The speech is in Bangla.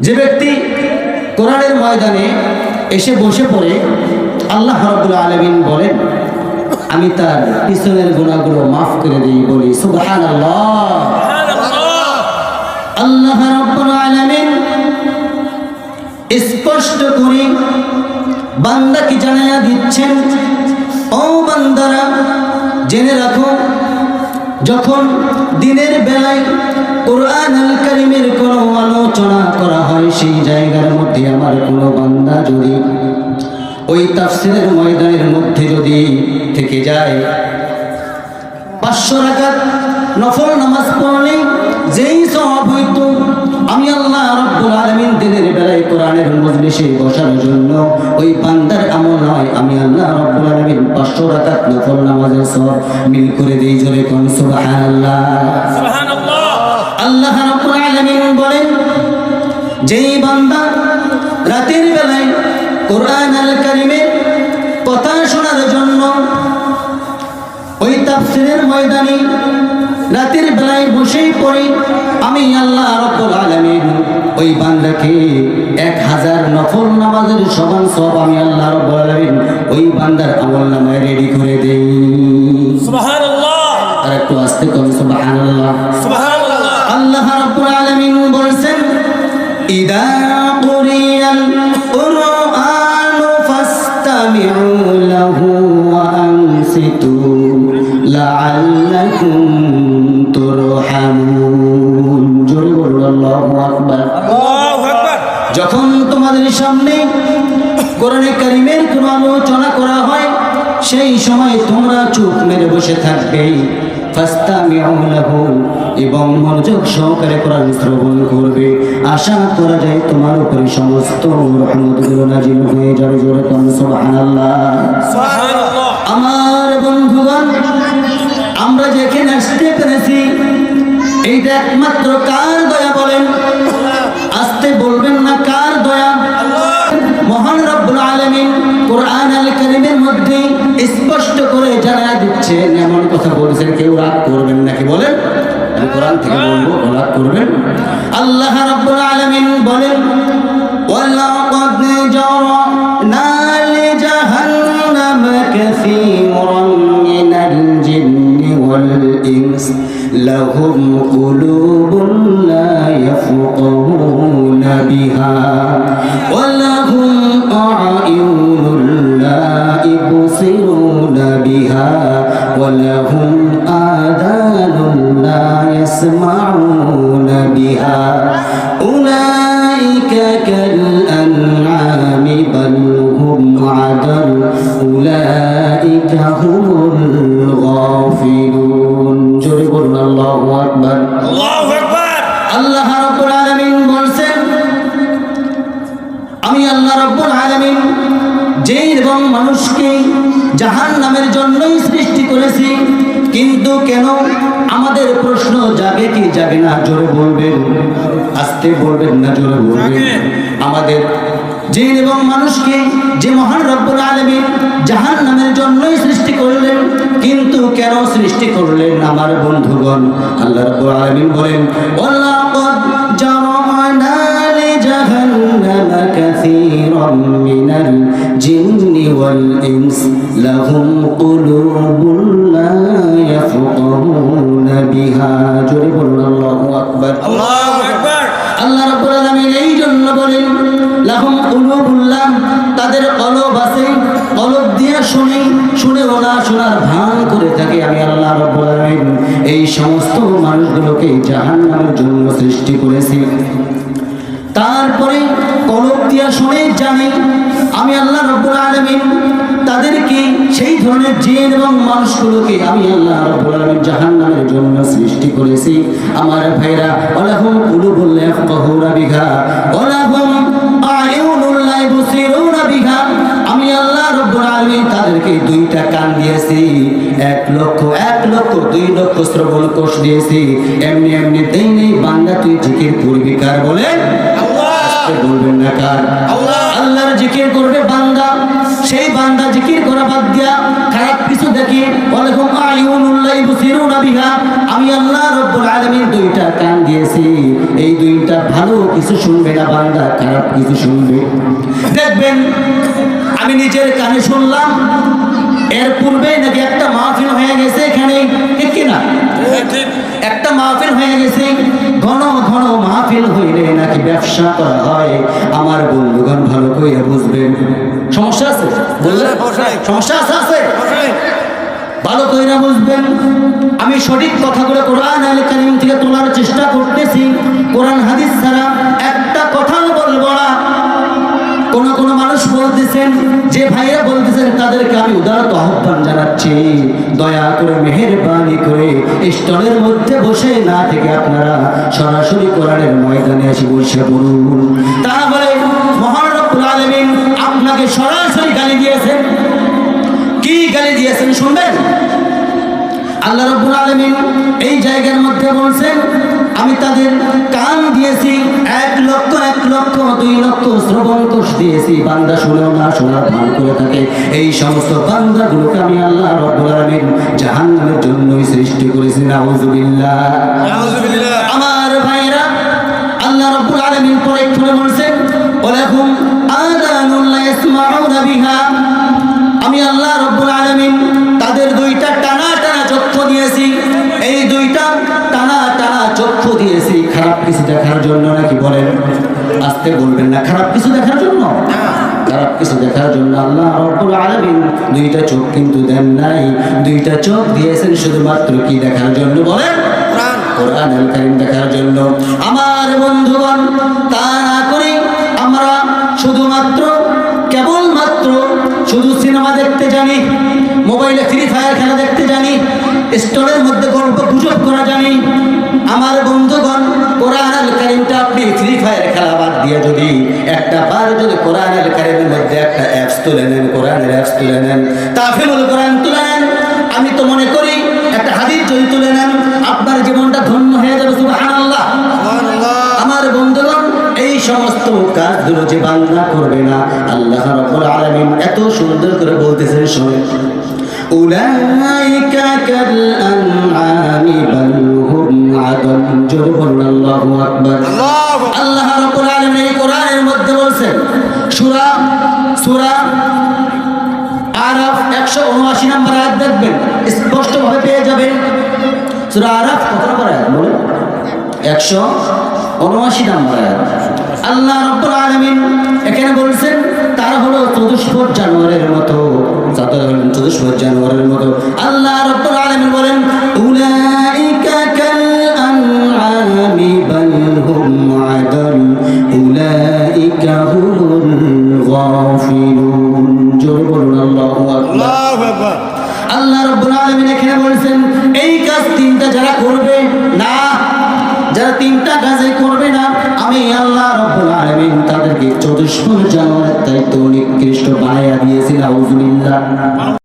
যে ব্যক্তি কোরআনের ময়দানে এসে বসে পড়ে, আল্লাহ রাব্বুল আলামিন বলেন আমি তার পিছনের গুনাহগুলো মাফ করে দিই। বলি সুবহানাল্লাহ। আল্লাহ রাব্বুল আলামিন স্পষ্ট করে বান্দাকে জানায়া দিচ্ছেন, ও বান্দারা জেনে রাখো, যখন দিনের বেলায় কোরআনুল কারীমের কোনো আলোচনা করা হয়, সেই জায়গার মধ্যে আমার কোনো বান্দা যদি ওই তাফসীরের ময়দানের মধ্যে যদি থেকে যায়, 500 রাকাত নফল নামাজ পড়লে যেই সওয়াব হইতো, আমি আল্লাহ রাব্বুল আলামিন দিনের বেলায় কোরআনের মজলিসে বসার জন্য ওই বান্দার আমল হয়, আমি আল্লাহ রাব্বুল আলামিন 500 রাকাত নফল নামাজের সওয়াব মিল করে দেই। জোরে কোন সুবহানাল্লাহ। সুবহানাল্লাহ। আল্লাহ রাব্বুল আলামিন বলেন, যেই বান্দা রাতের বেলায় কোরআনুল কারীমের কথা শোনার জন্য ওই তাফসীরের ময়দানে রাতের বেলায় বসে পড়ে, আমি আল্লাহ রাব্বুল আলামিন ওই বান্দাকে 1000 নফল নামাজের সমান সওয়াব আমি আল্লাহ রাব্বুল আলামিন ওই বান্দার আমলনামায় রেডি করে দেই। সুবহানাল্লাহ। আর একটু আস্তে কোন সুবহানাল্লাহ। সুবহানাল্লাহ। আল্লাহ রাব্বুল আলামিন বলেন, ইদা কুরিয়াল কুরআনু ফাসতামিউ লাহু ওয়া আনসিতু লাআল্লাকুম তুরহামুন। জোরে বলুন আল্লাহু আকবার। আল্লাহু আকবার। যখন তোমাদের সামনে কোরআনে কারীমের কোনো আলোচনা করা হয়, সেই সময় তোমরা চুপ মেরে বসে থাকবে, ফাসতামিউ লাহু, এবং মনোযোগ সহকারে কোরআন শ্রবণ করবে। আশা করা যায় তোমার উপরে সমস্ত রহমতগুলো নাজিল হয়ে যাবে। জোরে কোন সুবহানাল্লাহ। সুবহানাল্লাহ। আমার বন্ধুগণ, আমরা যেখানে আসতে পেরেছি, এইটা একমাত্র কার দয়া বলেন? আসতে বলবেন না, কার দয়া? মহান রব্বুল আলামিন কোরআনুল কারীমের মধ্যে স্পষ্ট করে জানায় দিচ্ছেন, এমন কথা বলেছেন, কেউ রাগ করবেন নাকি বলেন? আমি কোরআন থেকে বলবো, রাগ করবেন? আল্লাহ রাব্বুল আলামিন বলেন, ওয়ালাকাদ জারানা লিজাহান্নামা কাসীরান মিনাল জিন্নি ওয়াল ইনস লাহুম কুলুবুন লা ইয়াফকাহুনা বিহা ওয়া লাহুম আ'য়ুনুন লা ইবসিরুনা বিহা ওয়া লাহুম আযানুন লা ইয়াসমাউনা বিহা উলাইকা কাল আন'আমি বাল হুম আদাল উলাইকা হুমুল গাফিলুন। জোরে বলুন আল্লাহু আকবার। আল্লাহু আকবার। আল্লাহ রাব্বুল আলামিন বলেন, আমি আল্লাহ রাব্বুল আলামিন জিন এবং মানুষকে জাহান্নামের জন্যই সৃষ্টি করেছি, কিন্তু কেন? আমাদের প্রশ্ন জাগে কি জাগে না? জোরে বলবেন, আস্তে বলবেন না, জোরে বলবেন। আমাদের জিন এবং মানুষকে যে মহান রব্বুল আলামিন জাহান্নামের জন্যই সৃষ্টি করলেন, কিন্তু কেন সৃষ্টি করলেন? আমার বন্ধুগণ, আল্লাহ রাব্বুল আলামিন বলেন, ওয়ালাকাদ জারানা লিজাহান্নামা কাসীরাম মিনাল জিন্নি ওয়াল ইনস লাহুম কুলুবুন লা ইয়াফকাহুনা বিহা। জোরে বলুন আল্লাহু আকবার। আল্লাহু আকবার। আল্লাহ রাব্বুল আলামিন এই জন্য বলেন, লাহুম কুলুবুল্লাহ, তাদের কলব আছে, কলব দিয়ে শুনেও না, শোনার ভান করে থাকে। আমি আল্লাহ রাব্বুল আলামিন এই সমস্ত মানুষগুলোকে জাহান্নামের জন্য সৃষ্টি করেছি। তারপরে কলব দিয়ে শুনে জানে, আমি আল্লাহ রাব্বুল আলামিন তাদেরকে, সেই ধরনের জিন এবং মানুষগুলোকে আমি আল্লাহ রাব্বুল আলামিন জাহান্নামের জন্য সৃষ্টি করেছি। আমার ভাইরা, ওয়ালাহুম কুলুবুন লা ইয়াফকাহুনা বিহা ওয়ালাহুম আ'য়ুনুন লা ইবসিরুনা বিহা, আমি আল্লাহ রাব্বুল আলামিন তাদেরকে 2টা কান দিয়েছি, 1 লক্ষ 2 লক্ষ শ্রবণ কোষ দিয়েছি। এমনি এমনি দেই নেই, বান্দা তুই জিকির করবি কার? বলে আল্লাহ। বলবেন না কার? আল্লাহ। আল্লাহর জিকির করবে বান্দা, সেই বান্দা জিকির করা বাদ দিয়া খারাপ কিছু দেখে, ওয়ালাহুম আয়ুনুন লা ইবসিরুনা বিহা, আমি আল্লাহ রাব্বুল আলামিন দুইটা কান দিয়েছি, এই দুইটা ভালো কিছু শুনবে না বান্দা, খারাপ কিছু শুনবে। দেখবেন আমি নিজের কানে শুনলাম, এর পূর্বে নাকি একটা মাহফিল হয়ে গেছে এখানে, ঠিক কিনা? একটা মাহফিল হয়ে গেছে, ঘন ঘন মাহফিল হইলে নাকি ব্যবসা করা হয়। আমার বন্ধুগণ ভালো করে বুঝবেন, সমস্যা আছে, সমস্যা আছে, ভালো করে বুঝবেন। আমি সঠিক কথাগুলো কোরআন আল কারীম থেকে তোলার চেষ্টা করতেছি, কোরআন হাদিস ছাড়া একটা কথাও বলবো না। কোন মানুষ বলতেছেন, যে ভাইরা বলতেছেন তাদেরকে আমি উদারত আহ্বান জানাচ্ছি, দয়া করে মেহেরবানি করে স্টলের মধ্যে বসে না থেকে আপনারা সরাসরি কোরআনের ময়দানে এসে বসে পড়ুন। তারা বলে মহান রব্বুল আলামিন আপনাকে সরাসরি গালি দিয়েছেন। কি গালি দিয়েছেন শুনবেন? আল্লাহ রাব্বুল আলামিন এই জায়গার মধ্যে বলছেন, আমি তাদের কান দিয়েছি 1 লক্ষ 2 লক্ষ শ্রবণ কোষ দিয়েছি, বান্দা শুনেও না, শোনার ভান করে থাকে। এই সমস্ত বান্দাগুলোকে আমি আল্লাহ রাব্বুল আলামিন জাহান্নামের জন্যই সৃষ্টি করেছি। নাউযুবিল্লাহ, নাউযুবিল্লাহ। আমার ভাইরা, আল্লাহ রাব্বুল আলামিন পরে খুলে বলছেন, ওয়ালাহুম আযানুন লা ইয়াসমাউনা বিহা, আমি আল্লাহ রাব্বুল আলামিন তাদের দুইটা টানা টানা চক্ষু দিয়েছি, এই দুইটা টানা টানা চক্ষু দিয়েছি খারাপ কিছু দেখার জন্য, নাকি বলেন? আস্তে বলবেন না, খারাপ কিছু দেখার জন্য, খারাপ কিছু দেখার জন্য আল্লাহ রাব্বুল আলামিন দুইটা চোখ কিন্তু দেন নাই, দুইটা চোখ দিয়েছেন শুধুমাত্র কি দেখার জন্য? বলেন, কোরআন আল কারীম দেখার জন্য। আমার বন্ধুগণ, তা না করে আমরা শুধুমাত্র কেবলমাত্র শুধু সিনেমা দেখতে জানি, মোবাইলে ফ্রি ফায়ার খেলা দেখতে জানি, স্টলের মধ্যে গল্প গুজব করা জানি। আমার বন্ধুগণ, কোরআন আল কারীমটা আপনি ফ্রি ফায়ার খেলা বাদ দিয়ে যদি একটা বার যদি কোরআন আল কারীমের মধ্যে একটা অ্যাপস তুলে নেন, কোরআনের অ্যাপস তুলে নেন, তাফসীরুল কোরআন তুলে নেন, আমি তো মনে করি একটা হাদিস যদি তুলে নেন, আপনার জীবনটা ধন্য হয়ে যাবে। সুবহানাল্লাহ, সুবহানাল্লাহ। আমার বন্ধুগণ, এই সমস্ত কাজগুলো যে বান্দা করবে না, আল্লাহ রাব্বুল আলামিন এত সুন্দর করে বলতেছেন, শুনুন, উলাইকা কাল আনআমি বাল হুম আদাল। জোরে বলুন আল্লাহু আকবার। আল্লাহ রাব্বুল আলামিন এই কোরআনের মধ্যে বলছেন, সূরা আরাফ 179 নম্বর আয়াত দেখবেন, স্পষ্টভাবে পেয়ে যাবেন। সূরা আরাফ কত নম্বর আয়াত বলেন? 179 নম্বর আয়াত। আল্লাহ রাব্বুল আলামিন এখানে বলছেন তারা হলো চতুষ্পদ জানোয়ারের মতো, চতুষ্পদ জানোয়ারের মতো। আল্লাহ রাব্বুল আলামিন বলেন, উলাইকা কাল আনআমি বাল হুম আদাল উলাইকা হুমুল গাফিলুন। জোরে বলুন আল্লাহু আকবার। আল্লাহ রাব্বুল আলামিন এখানে বলছেন, এই কাজ তিনটা যারা করবে না, যারা তিনটা কাজে করবে না, আমি আল্লাহ রাব্বুল আলামিন তাদেরকে চতুষ্পদ জানোয়ারের চাইতে নিকৃষ্ট বানাইয়া দিয়েছি। নাউযুবিল্লাহ।